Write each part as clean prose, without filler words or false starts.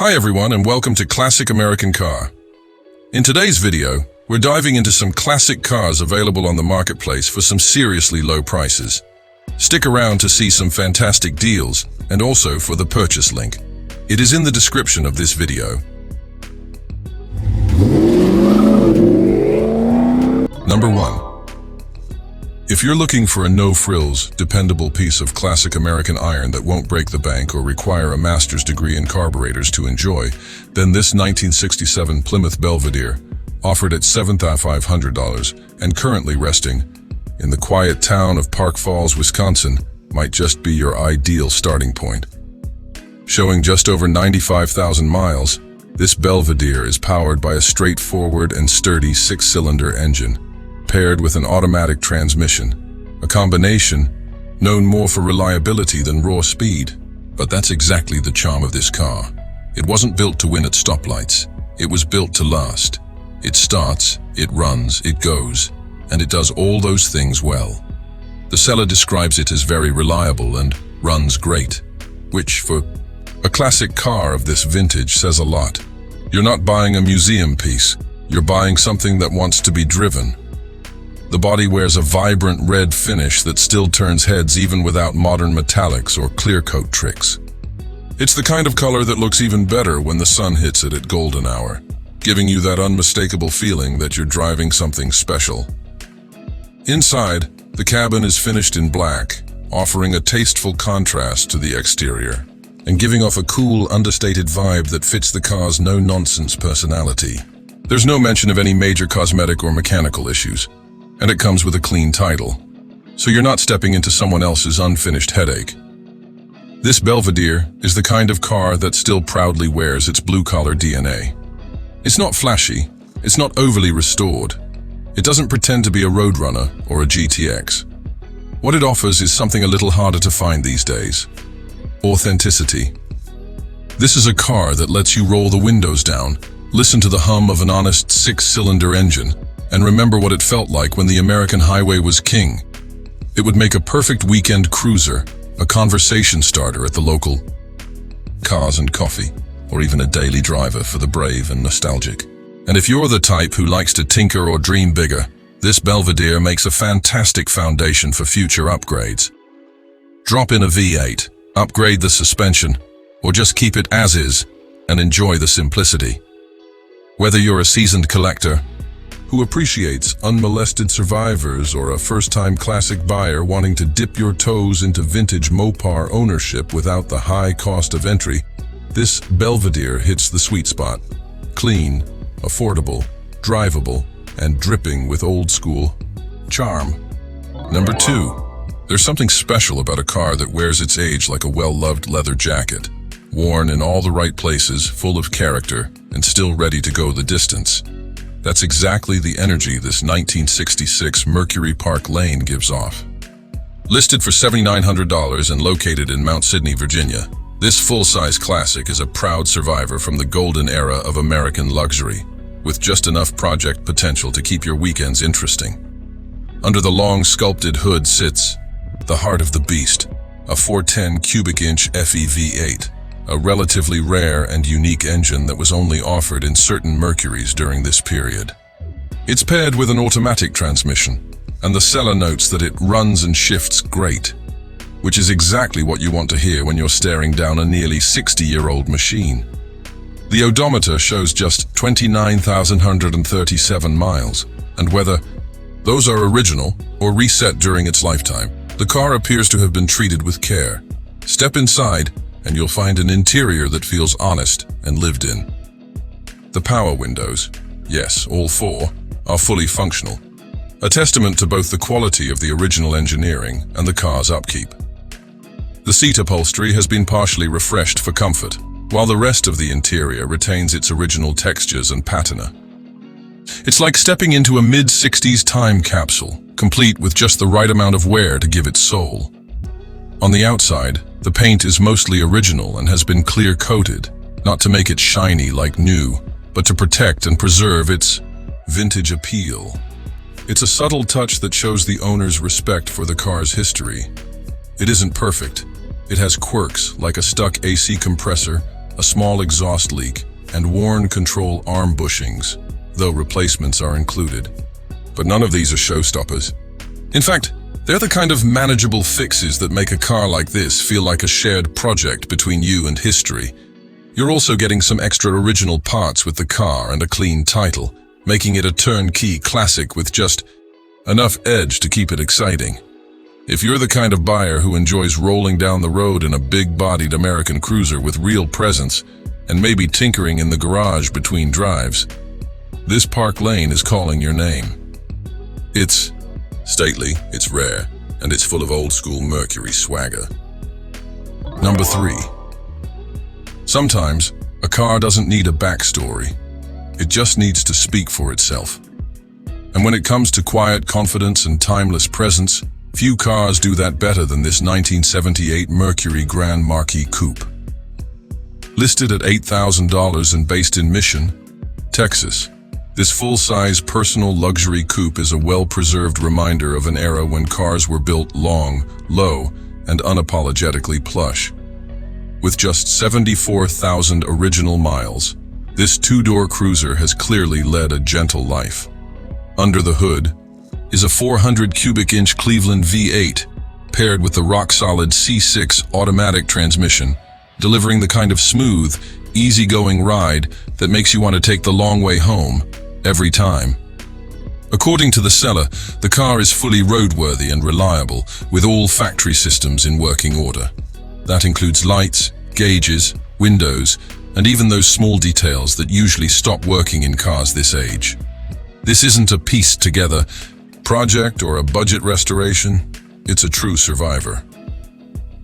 Hi everyone and welcome to Classic American Car. In today's video, we're diving into some classic cars available on the marketplace for some seriously low prices. Stick around to see some fantastic deals and also for the purchase link. It is in the description of this video. Number 1. If you're looking for a no-frills, dependable piece of classic American iron that won't break the bank or require a master's degree in carburetors to enjoy, then this 1967 Plymouth Belvadier, offered at $7,500 and currently resting in the quiet town of Park Falls, Wisconsin, might just be your ideal starting point. Showing just over 95,000 miles, this Belvedere is powered by a straightforward and sturdy 6-cylinder engine, paired with an automatic transmission, a combination known more for reliability than raw speed. But that's exactly the charm of this car. It wasn't built to win at stoplights. It was built to last. It starts, it runs, it goes, and it does all those things well. The seller describes it as very reliable and runs great, which for a classic car of this vintage says a lot. You're not buying a museum piece, you're buying something that wants to be driven. The body wears a vibrant red finish that still turns heads even without modern metallics or clear coat tricks. It's the kind of color that looks even better when the sun hits it at golden hour, giving you that unmistakable feeling that you're driving something special. Inside, the cabin is finished in black, offering a tasteful contrast to the exterior, and giving off a cool, understated vibe that fits the car's no-nonsense personality. There's no mention of any major cosmetic or mechanical issues, and it comes with a clean title, so you're not stepping into someone else's unfinished headache. This Belvedere is the kind of car that still proudly wears its blue-collar DNA. It's not flashy, it's not overly restored, it doesn't pretend to be a Roadrunner or a GTX. What it offers is something a little harder to find these days: authenticity. This is a car that lets you roll the windows down, listen to the hum of an honest 6-cylinder engine, and remember what it felt like when the American highway was king. It would make a perfect weekend cruiser, a conversation starter at the local Cars and Coffee, or even a daily driver for the brave and nostalgic. And if you're the type who likes to tinker or dream bigger, this Belvedere makes a fantastic foundation for future upgrades. Drop in a V8, upgrade the suspension, or just keep it as is and enjoy the simplicity. Whether you're a seasoned collector who appreciates unmolested survivors or a first-time classic buyer wanting to dip your toes into vintage Mopar ownership without the high cost of entry, this Belvedere hits the sweet spot. Clean, affordable, drivable, and dripping with old-school charm. Number 2. There's something special about a car that wears its age like a well-loved leather jacket, worn in all the right places, full of character, and still ready to go the distance. That's exactly the energy this 1966 Mercury Park Lane gives off. Listed for $7,900 and located in Mount Sidney, Virginia, this full-size classic is a proud survivor from the golden era of American luxury, with just enough project potential to keep your weekends interesting. Under the long sculpted hood sits the heart of the beast, a 410 cubic inch FE-V8, a relatively rare and unique engine that was only offered in certain Mercurys during this period. It's paired with an automatic transmission, and the seller notes that it runs and shifts great, which is exactly what you want to hear when you're staring down a nearly 60-year-old machine. The odometer shows just 29,137 miles, and whether those are original or reset during its lifetime, the car appears to have been treated with care. Step inside, and you'll find an interior that feels honest and lived in. The power windows, yes, all 4, are fully functional, a testament to both the quality of the original engineering and the car's upkeep. The seat upholstery has been partially refreshed for comfort, while the rest of the interior retains its original textures and patina. It's like stepping into a mid-60s time capsule, complete with just the right amount of wear to give it soul. On the outside, the paint is mostly original and has been clear-coated, not to make it shiny like new, but to protect and preserve its vintage appeal. It's a subtle touch that shows the owner's respect for the car's history. It isn't perfect. It has quirks like a stuck AC compressor, a small exhaust leak, and worn control arm bushings, though replacements are included. But none of these are showstoppers. In fact, they're the kind of manageable fixes that make a car like this feel like a shared project between you and history. You're also getting some extra original parts with the car and a clean title, making it a turnkey classic with just enough edge to keep it exciting. If you're the kind of buyer who enjoys rolling down the road in a big-bodied American cruiser with real presence and maybe tinkering in the garage between drives, this Park Lane is calling your name. It's stately, it's rare, and it's full of old-school Mercury swagger. Number 3. Sometimes, a car doesn't need a backstory. It just needs to speak for itself. And when it comes to quiet confidence and timeless presence, few cars do that better than this 1978 Mercury Grand Marquis Coupe. Listed at $8,000 and based in Mission, Texas, this full-size personal luxury coupe is a well-preserved reminder of an era when cars were built long, low, and unapologetically plush. With just 74,000 original miles, this two-door cruiser has clearly led a gentle life. Under the hood is a 400 cubic inch Cleveland V8, paired with the rock-solid C6 automatic transmission, delivering the kind of smooth, easygoing ride that makes you want to take the long way home, every time. According to the seller, the car is fully roadworthy and reliable, with all factory systems in working order. That includes lights, gauges, windows, and even those small details that usually stop working in cars this age. This isn't a pieced-together project or a budget restoration, it's a true survivor.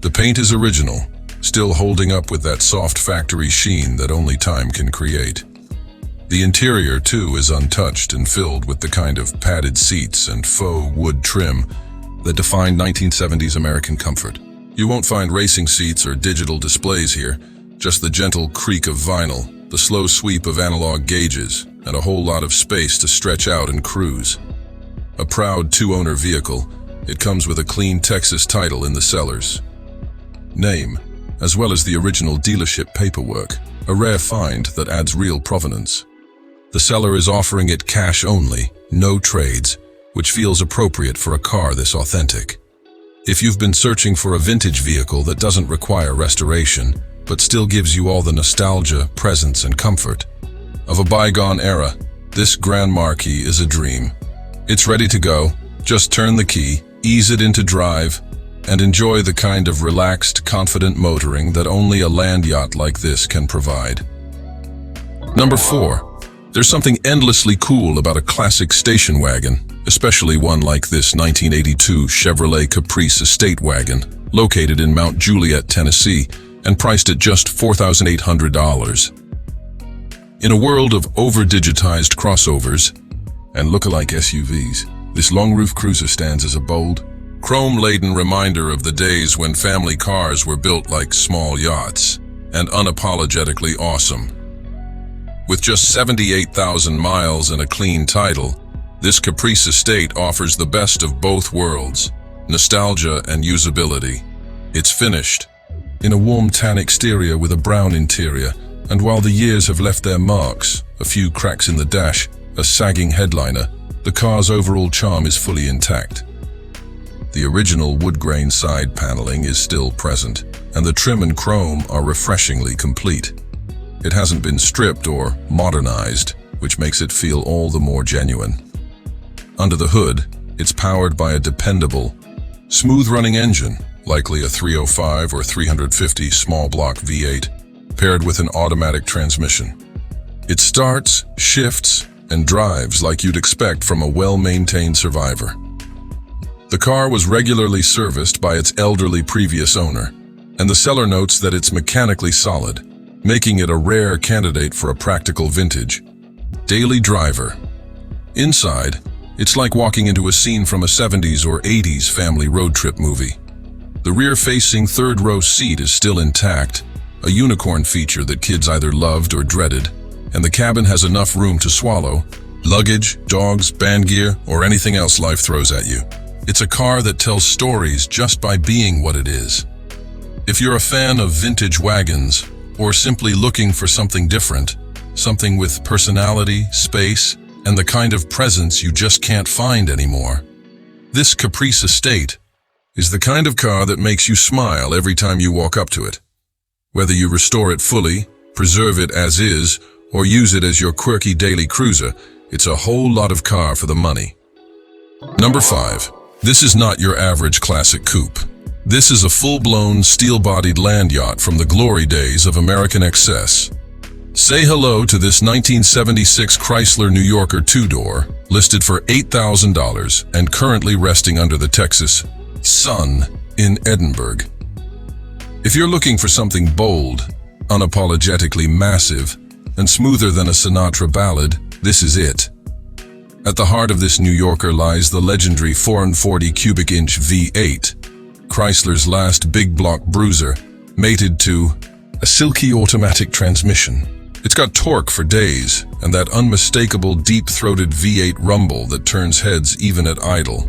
The paint is original, still holding up with that soft factory sheen that only time can create. The interior, too, is untouched and filled with the kind of padded seats and faux wood trim that defined 1970s American comfort. You won't find racing seats or digital displays here, just the gentle creak of vinyl, the slow sweep of analog gauges, and a whole lot of space to stretch out and cruise. A proud two-owner vehicle, it comes with a clean Texas title in the seller's name, as well as the original dealership paperwork, a rare find that adds real provenance. The seller is offering it cash only, no trades, which feels appropriate for a car this authentic. If you've been searching for a vintage vehicle that doesn't require restoration, but still gives you all the nostalgia, presence, and comfort of a bygone era, this Grand Marquis is a dream. It's ready to go. Just turn the key, ease it into drive, and enjoy the kind of relaxed, confident motoring that only a land yacht like this can provide. Number 4. There's something endlessly cool about a classic station wagon, especially one like this 1982 Chevrolet Caprice estate wagon, located in Mount Juliet, Tennessee, and priced at just $4,800. In a world of over-digitized crossovers and look-alike SUVs, this long-roof cruiser stands as a bold, chrome-laden reminder of the days when family cars were built like small yachts and unapologetically awesome. With just 78,000 miles and a clean title, this Caprice estate offers the best of both worlds, nostalgia and usability. It's finished in a warm tan exterior with a brown interior, and while the years have left their marks, a few cracks in the dash, a sagging headliner, the car's overall charm is fully intact. The original wood-grain side paneling is still present, and the trim and chrome are refreshingly complete. It hasn't been stripped or modernized, which makes it feel all the more genuine. Under the hood, it's powered by a dependable, smooth-running engine, likely a 305 or 350 small-block V8, paired with an automatic transmission. It starts, shifts, and drives like you'd expect from a well-maintained survivor. The car was regularly serviced by its elderly previous owner, and the seller notes that it's mechanically solid, making it a rare candidate for a practical vintage daily driver. Inside, it's like walking into a scene from a 70s or 80s family road trip movie. The rear-facing third-row seat is still intact, a unicorn feature that kids either loved or dreaded, and the cabin has enough room to swallow luggage, dogs, band gear, or anything else life throws at you. It's a car that tells stories just by being what it is. If you're a fan of vintage wagons, or simply looking for something different, something with personality, space, and the kind of presence you just can't find anymore. This Caprice Estate is the kind of car that makes you smile every time you walk up to it. Whether you restore it fully, preserve it as is, or use it as your quirky daily cruiser, it's a whole lot of car for the money. Number 5. This is not your average classic coupe. This is a full-blown, steel-bodied land yacht from the glory days of American excess. Say hello to this 1976 Chrysler New Yorker two-door, listed for $8,000 and currently resting under the Texas sun in Edinburgh. If you're looking for something bold, unapologetically massive, and smoother than a Sinatra ballad, this is it. At the heart of this New Yorker lies the legendary 440 cubic inch V8, Chrysler's last big block bruiser, mated to a silky automatic transmission. It's got torque for days, and that unmistakable deep-throated V8 rumble that turns heads even at idle.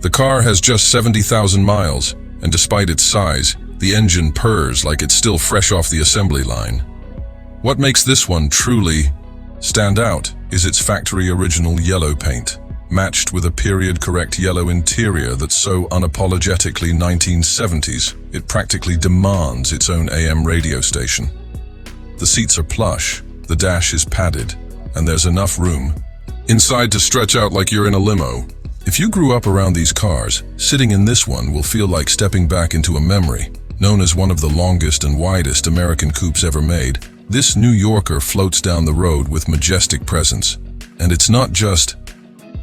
The car has just 70,000 miles, and despite its size, the engine purrs like it's still fresh off the assembly line. What makes this one truly stand out is its factory original yellow paint, matched with a period-correct yellow interior that's so unapologetically 1970s, it practically demands its own AM radio station. The seats are plush, the dash is padded, and there's enough room inside to stretch out like you're in a limo. If you grew up around these cars, sitting in this one will feel like stepping back into a memory. Known as one of the longest and widest American coupes ever made, this New Yorker floats down the road with majestic presence. And it's not just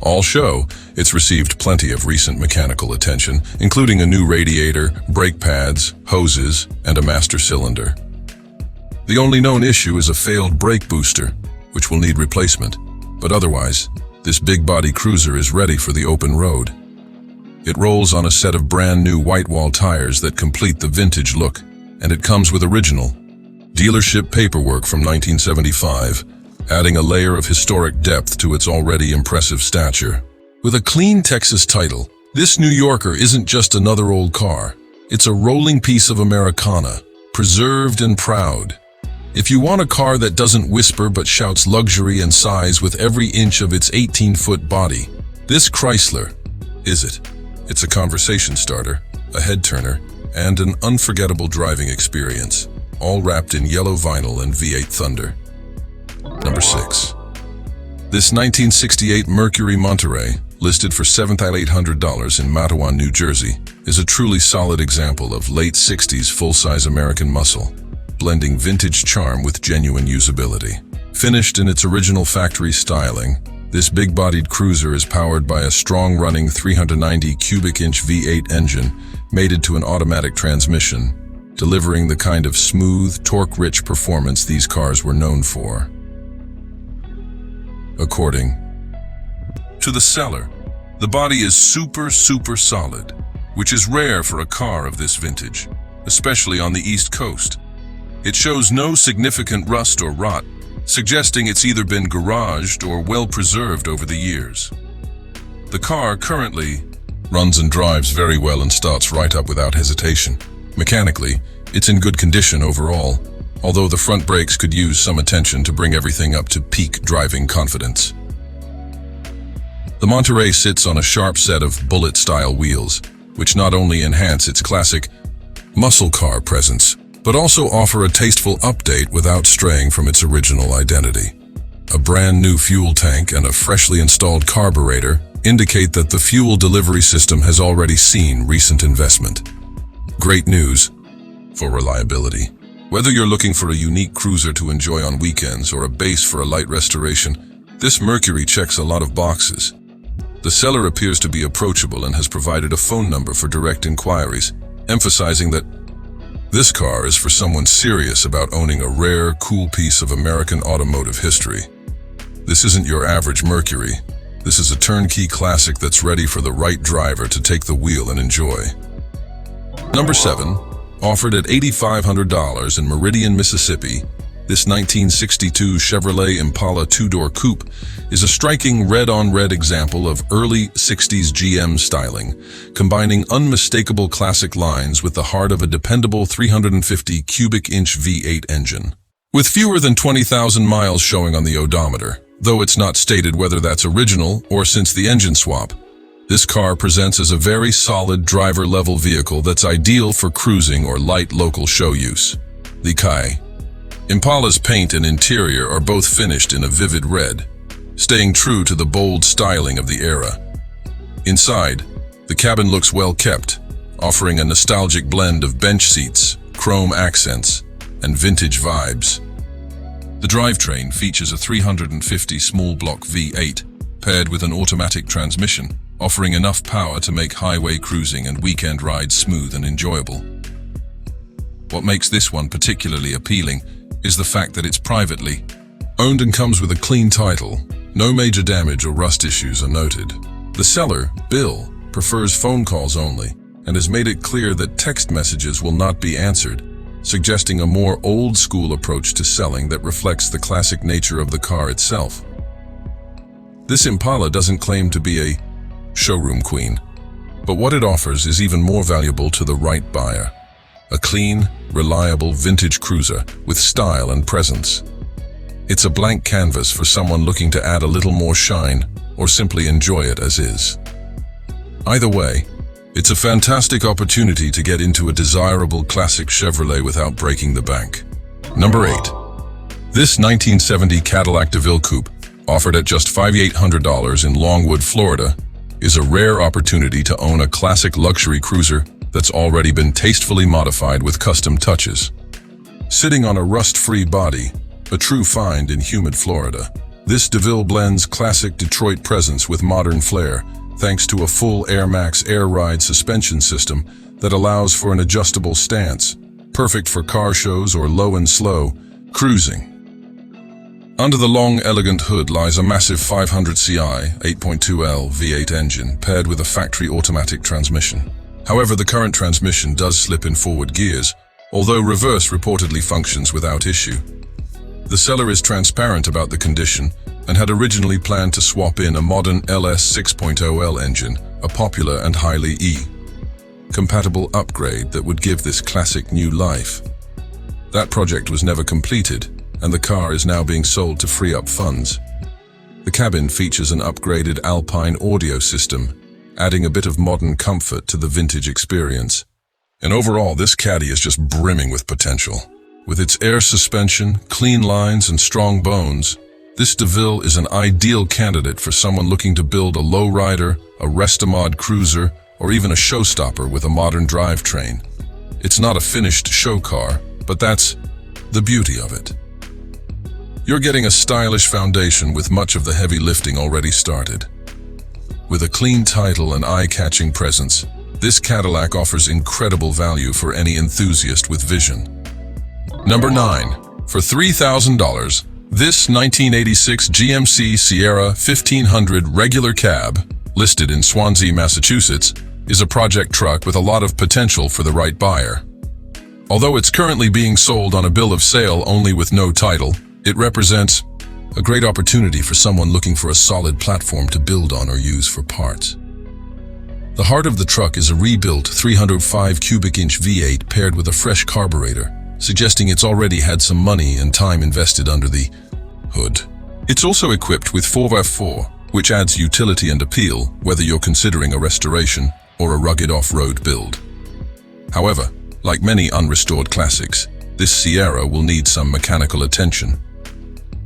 all show. It's received plenty of recent mechanical attention, including a new radiator, brake pads, hoses, and a master cylinder. The only known issue is a failed brake booster, which will need replacement. But otherwise, this big body cruiser is ready for the open road. It rolls on a set of brand new white wall tires that complete the vintage look, and it comes with original dealership paperwork from 1975, adding a layer of historic depth to its already impressive stature. With a clean Texas title, this New Yorker isn't just another old car. It's a rolling piece of Americana, preserved and proud. If you want a car that doesn't whisper but shouts luxury and size with every inch of its 18-foot body, this Chrysler is it. It's a conversation starter, a head-turner, and an unforgettable driving experience, all wrapped in yellow vinyl and V8 thunder. Number 6. This 1968 Mercury Monterey, listed for $7,800 in Matawan, New Jersey, is a truly solid example of late 60s full-size American muscle, blending vintage charm with genuine usability. Finished in its original factory styling, this big-bodied cruiser is powered by a strong-running 390 cubic inch V8 engine mated to an automatic transmission, delivering the kind of smooth, torque-rich performance these cars were known for. According to the seller, the body is super solid, which is rare for a car of this vintage, especially on the East Coast. It shows no significant rust or rot, suggesting it's either been garaged or well preserved over the years. The car currently runs and drives very well and starts right up without hesitation. Mechanically, it's in good condition overall, although the front brakes could use some attention to bring everything up to peak driving confidence. The Monterey sits on a sharp set of bullet-style wheels, which not only enhance its classic muscle car presence, but also offer a tasteful update without straying from its original identity. A brand new fuel tank and a freshly installed carburetor indicate that the fuel delivery system has already seen recent investment. Great news for reliability. Whether you're looking for a unique cruiser to enjoy on weekends or a base for a light restoration, this Mercury checks a lot of boxes. The seller appears to be approachable and has provided a phone number for direct inquiries, emphasizing that this car is for someone serious about owning a rare, cool piece of American automotive history. This isn't your average Mercury. This is a turnkey classic that's ready for the right driver to take the wheel and enjoy. Number 7, offered at $8,500 in Meridian, Mississippi, This 1962 Chevrolet Impala two-door coupe is a striking red-on-red example of early 60s GM styling, combining unmistakable classic lines with the heart of a dependable 350 cubic inch V8 engine. With fewer than 20,000 miles showing on the odometer, though it's not stated whether that's original or since the engine swap, this car presents as a very solid driver-level vehicle that's ideal for cruising or light local show use. The Kai. Impala's paint and interior are both finished in a vivid red, staying true to the bold styling of the era. Inside, the cabin looks well kept, offering a nostalgic blend of bench seats, chrome accents, and vintage vibes. The drivetrain features a 350 small block V8 paired with an automatic transmission, offering enough power to make highway cruising and weekend rides smooth and enjoyable. What makes this one particularly appealing is the fact that it's privately owned and comes with a clean title. No major damage or rust issues are noted. The seller, Bill, prefers phone calls only and has made it clear that text messages will not be answered, suggesting a more old-school approach to selling that reflects the classic nature of the car itself. This Impala doesn't claim to be a showroom queen, but what it offers is even more valuable to the right buyer. A clean, reliable vintage cruiser with style and presence. It's a blank canvas for someone looking to add a little more shine or simply enjoy it as is. Either way, it's a fantastic opportunity to get into a desirable classic Chevrolet without breaking the bank. Number 8. This 1970 Cadillac DeVille Coupe, offered at just $5,800 in Longwood, Florida, is a rare opportunity to own a classic luxury cruiser that's already been tastefully modified with custom touches. Sitting on a rust-free body, a true find in humid Florida, this DeVille blends classic Detroit presence with modern flair, thanks to a full Air Max Air Ride suspension system that allows for an adjustable stance, perfect for car shows or low and slow cruising. Under the long, elegant hood lies a massive 500ci 8.2L V8 engine paired with a factory automatic transmission. However, the current transmission does slip in forward gears, although reverse reportedly functions without issue. The seller is transparent about the condition and had originally planned to swap in a modern LS 6.0L engine, a popular and highly compatible upgrade that would give this classic new life. That project was never completed, and the car is now being sold to free up funds. The cabin features an upgraded Alpine audio system, adding a bit of modern comfort to the vintage experience. And overall, this Caddy is just brimming with potential. With its air suspension, clean lines, and strong bones, this DeVille is an ideal candidate for someone looking to build a lowrider, a restomod cruiser, or even a showstopper with a modern drivetrain. It's not a finished show car, but that's the beauty of it. You're getting a stylish foundation with much of the heavy lifting already started. With a clean title and eye-catching presence, this Cadillac offers incredible value for any enthusiast with vision. Number 9. For $3,000, this 1986 GMC Sierra 1500 regular cab, listed in Swansea, Massachusetts, is a project truck with a lot of potential for the right buyer. Although it's currently being sold on a bill of sale only with no title, it represents a great opportunity for someone looking for a solid platform to build on or use for parts. The heart of the truck is a rebuilt 305 cubic inch V8 paired with a fresh carburetor, suggesting it's already had some money and time invested under the hood. It's also equipped with 4x4, which adds utility and appeal whether you're considering a restoration or a rugged off-road build. However, like many unrestored classics, this Sierra will need some mechanical attention.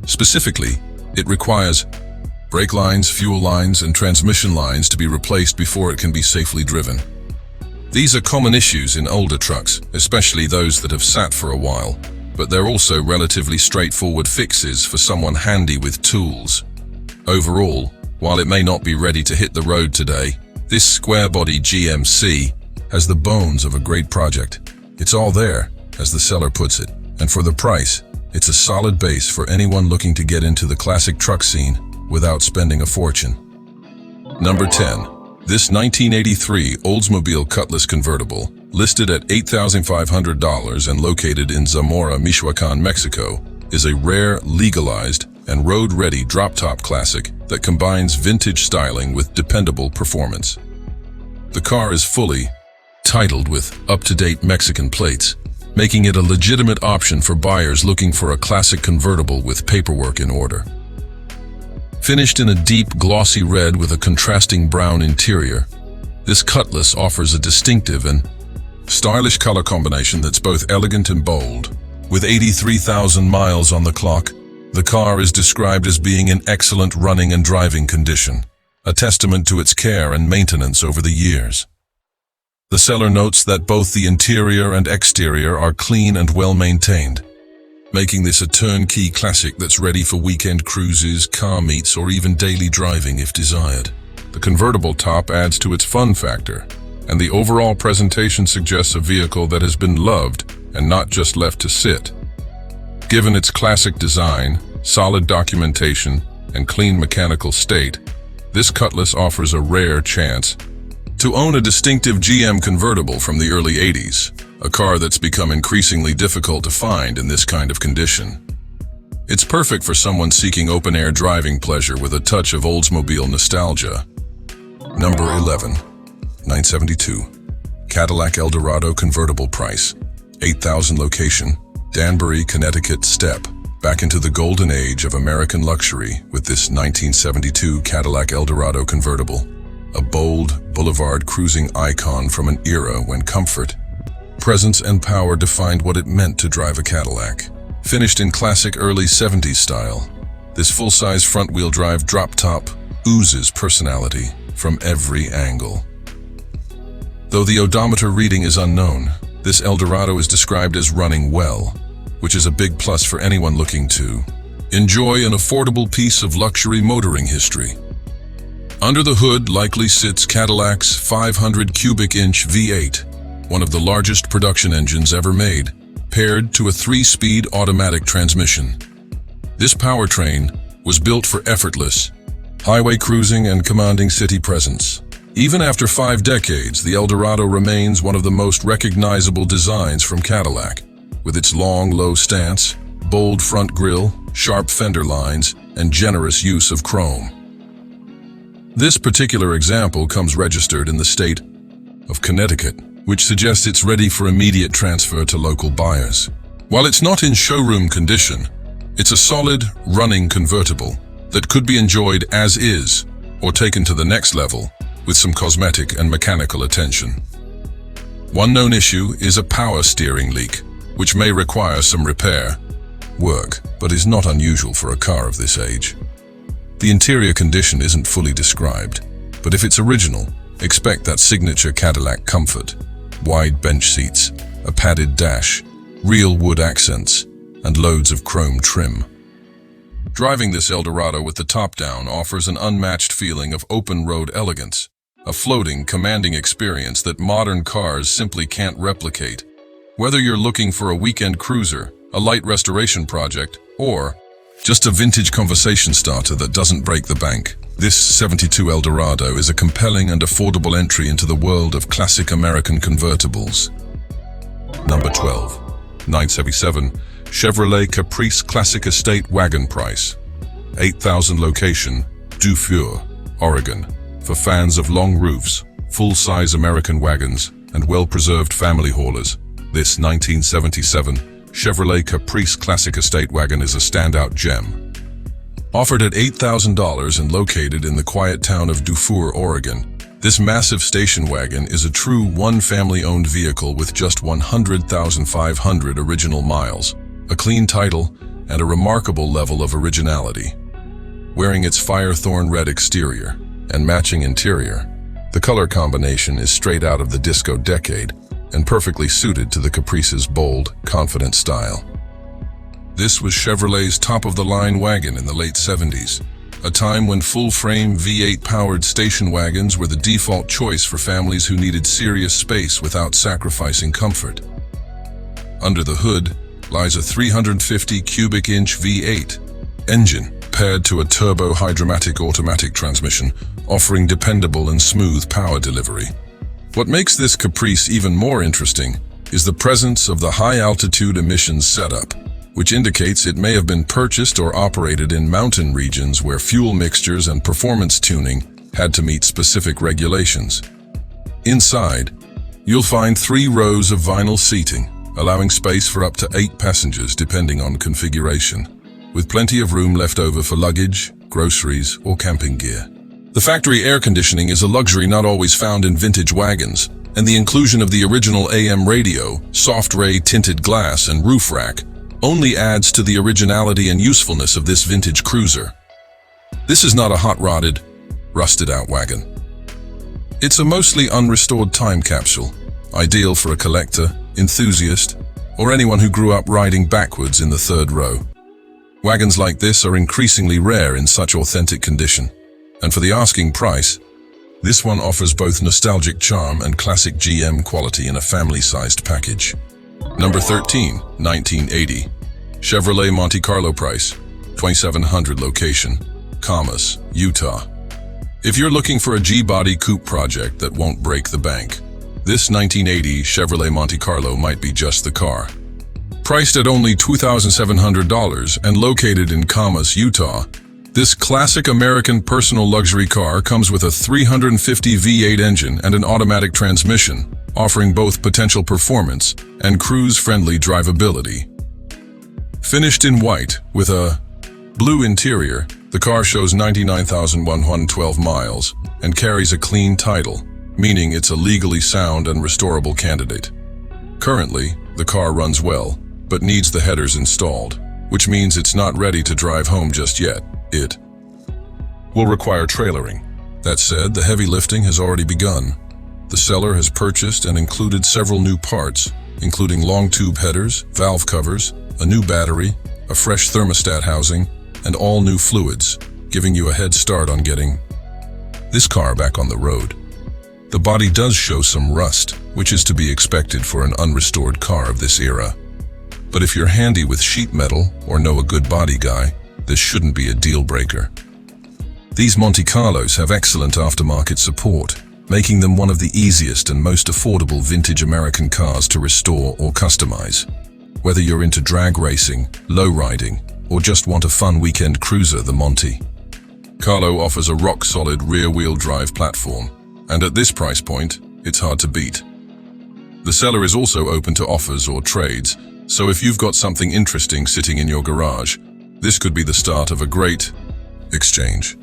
Specifically, it requires brake lines, fuel lines, and transmission lines to be replaced before it can be safely driven. These are common issues in older trucks, especially those that have sat for a while, but they're also relatively straightforward fixes for someone handy with tools. Overall, while it may not be ready to hit the road today, this square-body GMC has the bones of a great project. It's all there, as the seller puts it, and for the price, it's a solid base for anyone looking to get into the classic truck scene without spending a fortune. Number 10. This 1983 Oldsmobile Cutlass convertible, listed at $8,500 and located in Zamora, Michoacan, Mexico, is a rare, legalized, and road-ready drop-top classic that combines vintage styling with dependable performance. The car is fully titled with up-to-date Mexican plates, making it a legitimate option for buyers looking for a classic convertible with paperwork in order. Finished in a deep, glossy red with a contrasting brown interior, this Cutlass offers a distinctive and stylish color combination that's both elegant and bold. With 83,000 miles on the clock, the car is described as being in excellent running and driving condition, a testament to its care and maintenance over the years. The seller notes that both the interior and exterior are clean and well-maintained, making this a turnkey classic that's ready for weekend cruises, car meets, or even daily driving if desired. The convertible top adds to its fun factor, and the overall presentation suggests a vehicle that has been loved and not just left to sit. Given its classic design, solid documentation, and clean mechanical state, this Cutlass offers a rare chance to own a distinctive GM convertible from the early 80s, a car that's become increasingly difficult to find in this kind of condition. It's perfect for someone seeking open-air driving pleasure with a touch of Oldsmobile nostalgia. Number 11. 972. Cadillac Eldorado convertible price. 8,000 location. Danbury, Connecticut. Step back into the golden age of American luxury with this 1972 Cadillac Eldorado convertible. A bold, boulevard cruising icon from an era when comfort, presence, and power defined what it meant to drive a Cadillac. Finished in classic early 70s style, this full-size front-wheel drive drop-top oozes personality from every angle. Though the odometer reading is unknown, this Eldorado is described as running well, which is a big plus for anyone looking to enjoy an affordable piece of luxury motoring history. Under the hood likely sits Cadillac's 500 cubic inch V8, one of the largest production engines ever made, paired to a 3-speed automatic transmission. This powertrain was built for effortless highway cruising and commanding city presence. Even after 5 decades, the Eldorado remains one of the most recognizable designs from Cadillac, with its long, low stance, bold front grille, sharp fender lines, and generous use of chrome. This particular example comes registered in the state of Connecticut, which suggests it's ready for immediate transfer to local buyers. While it's not in showroom condition, it's a solid, running convertible that could be enjoyed as is or taken to the next level with some cosmetic and mechanical attention. One known issue is a power steering leak, which may require some repair work, but is not unusual for a car of this age. The interior condition isn't fully described, but if it's original, expect that signature Cadillac comfort: wide bench seats, a padded dash, real wood accents, and loads of chrome trim. Driving this Eldorado with the top down offers an unmatched feeling of open-road elegance, a floating, commanding experience that modern cars simply can't replicate. Whether you're looking for a weekend cruiser, a light restoration project, or just a vintage conversation starter that doesn't break the bank, this 72 Eldorado is a compelling and affordable entry into the world of classic American convertibles. Number 12. 977. Chevrolet Caprice Classic Estate Wagon price. 8,000 location, Dufour, Oregon. For fans of long roofs, full-size American wagons, and well-preserved family haulers, this 1977 Chevrolet Caprice Classic Estate Wagon is a standout gem. Offered at $8,000 and located in the quiet town of Dufour, Oregon, this massive station wagon is a true one-family-owned vehicle with just 100,500 original miles, a clean title, and a remarkable level of originality. Wearing its fire-thorn red exterior and matching interior, the color combination is straight out of the disco decade and perfectly suited to the Caprice's bold, confident style. This was Chevrolet's top-of-the-line wagon in the late 70s, a time when full-frame V8-powered station wagons were the default choice for families who needed serious space without sacrificing comfort. Under the hood lies a 350 cubic inch V8 engine paired to a turbo-hydromatic automatic transmission, offering dependable and smooth power delivery. What makes this Caprice even more interesting is the presence of the high-altitude emissions setup, which indicates it may have been purchased or operated in mountain regions where fuel mixtures and performance tuning had to meet specific regulations. Inside, you'll find 3 rows of vinyl seating, allowing space for up to 8 passengers depending on configuration, with plenty of room left over for luggage, groceries, or camping gear. The factory air conditioning is a luxury not always found in vintage wagons, and the inclusion of the original AM radio, soft ray tinted glass, and roof rack only adds to the originality and usefulness of this vintage cruiser. This is not a hot-rodded, rusted-out wagon. It's a mostly unrestored time capsule, ideal for a collector, enthusiast, or anyone who grew up riding backwards in the 3rd row. Wagons like this are increasingly rare in such authentic condition, and for the asking price, this one offers both nostalgic charm and classic GM quality in a family-sized package. Number 13, 1980. Chevrolet Monte Carlo price, 2700 location, Commerce, Utah. If you're looking for a G-body coupe project that won't break the bank, this 1980 Chevrolet Monte Carlo might be just the car. Priced at only $2,700 and located in Commerce, Utah, this classic American personal luxury car comes with a 350 V8 engine and an automatic transmission, offering both potential performance and cruise-friendly drivability. Finished in white with a blue interior, the car shows 99,112 miles and carries a clean title, meaning it's a legally sound and restorable candidate. Currently, the car runs well, but needs the headers installed, which means it's not ready to drive home just yet. It will require trailering. That said, the heavy lifting has already begun. The seller has purchased and included several new parts, including long tube headers, valve covers, a new battery, a fresh thermostat housing, and all new fluids, giving you a head start on getting this car back on the road. The body does show some rust, which is to be expected for an unrestored car of this era. But if you're handy with sheet metal or know a good body guy, this shouldn't be a deal breaker. These Monte Carlos have excellent aftermarket support, making them one of the easiest and most affordable vintage American cars to restore or customize. Whether you're into drag racing, low-riding, or just want a fun weekend cruiser, the Monte Carlo offers a rock-solid rear-wheel drive platform, and at this price point, it's hard to beat. The seller is also open to offers or trades, so if you've got something interesting sitting in your garage, this could be the start of a great exchange.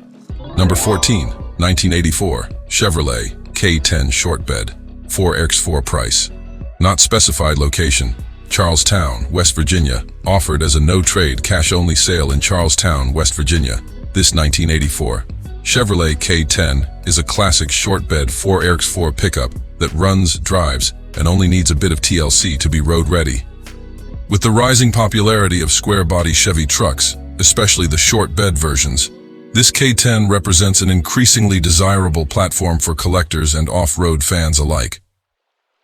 Number 14, 1984, Chevrolet K10 short bed, 4x4 price. Not specified location, Charlestown, West Virginia, offered as a no-trade cash-only sale in Charlestown, West Virginia. This 1984 Chevrolet K10 is a classic short bed 4x4 pickup that runs, drives, and only needs a bit of TLC to be road-ready. With the rising popularity of square-body Chevy trucks, especially the short bed versions, this K10 represents an increasingly desirable platform for collectors and off-road fans alike.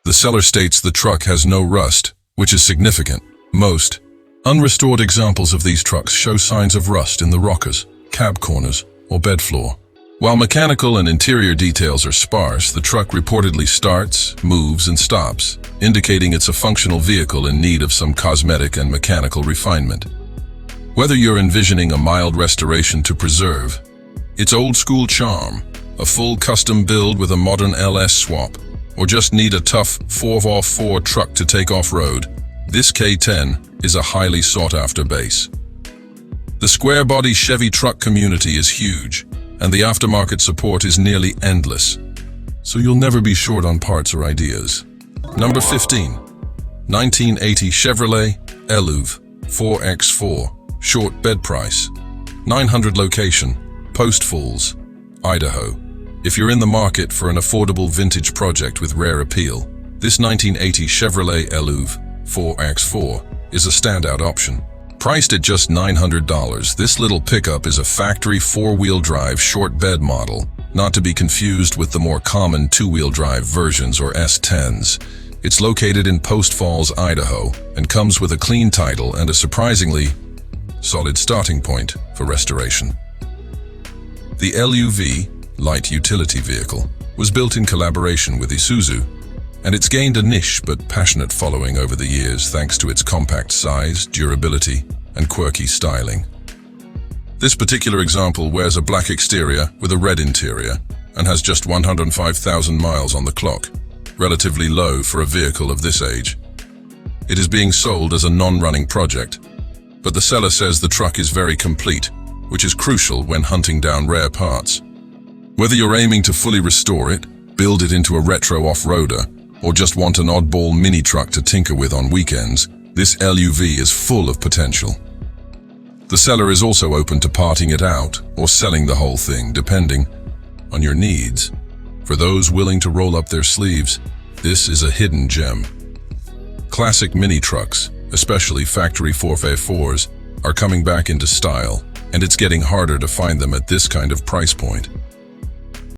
The seller states the truck has no rust, which is significant. Most unrestored examples of these trucks show signs of rust in the rockers, cab corners, or bed floor. While mechanical and interior details are sparse, the truck reportedly starts, moves, and stops, indicating it's a functional vehicle in need of some cosmetic and mechanical refinement. Whether you're envisioning a mild restoration to preserve its old-school charm, a full custom build with a modern LS swap, or just need a tough 4x4 truck to take off-road, this K10 is a highly sought-after base. The square-body Chevy truck community is huge, and the aftermarket support is nearly endless, so you'll never be short on parts or ideas. Number 15, 1980 Chevrolet LUV 4x4, short bed price, 900 location, Post Falls, Idaho. If you're in the market for an affordable vintage project with rare appeal, this 1980 Chevrolet LUV 4x4 is a standout option. Priced at just $900, this little pickup is a factory four-wheel drive short bed model, not to be confused with the more common two-wheel drive versions or S10s. It's located in Post Falls, Idaho, and comes with a clean title and a surprisingly solid starting point for restoration. The LUV, light utility vehicle, was built in collaboration with Isuzu and it's gained a niche but passionate following over the years thanks to its compact size, durability, and quirky styling. This particular example wears a black exterior with a red interior and has just 105,000 miles on the clock, relatively low for a vehicle of this age. It is being sold as a non-running project, but the seller says the truck is very complete, which is crucial when hunting down rare parts. Whether you're aiming to fully restore it, build it into a retro off-roader, or just want an oddball mini truck to tinker with on weekends, this LUV is full of potential. The seller is also open to parting it out or selling the whole thing, depending on your needs. For those willing to roll up their sleeves, this is a hidden gem. Classic mini trucks, especially factory 4x4s, are coming back into style, and it's getting harder to find them at this kind of price point.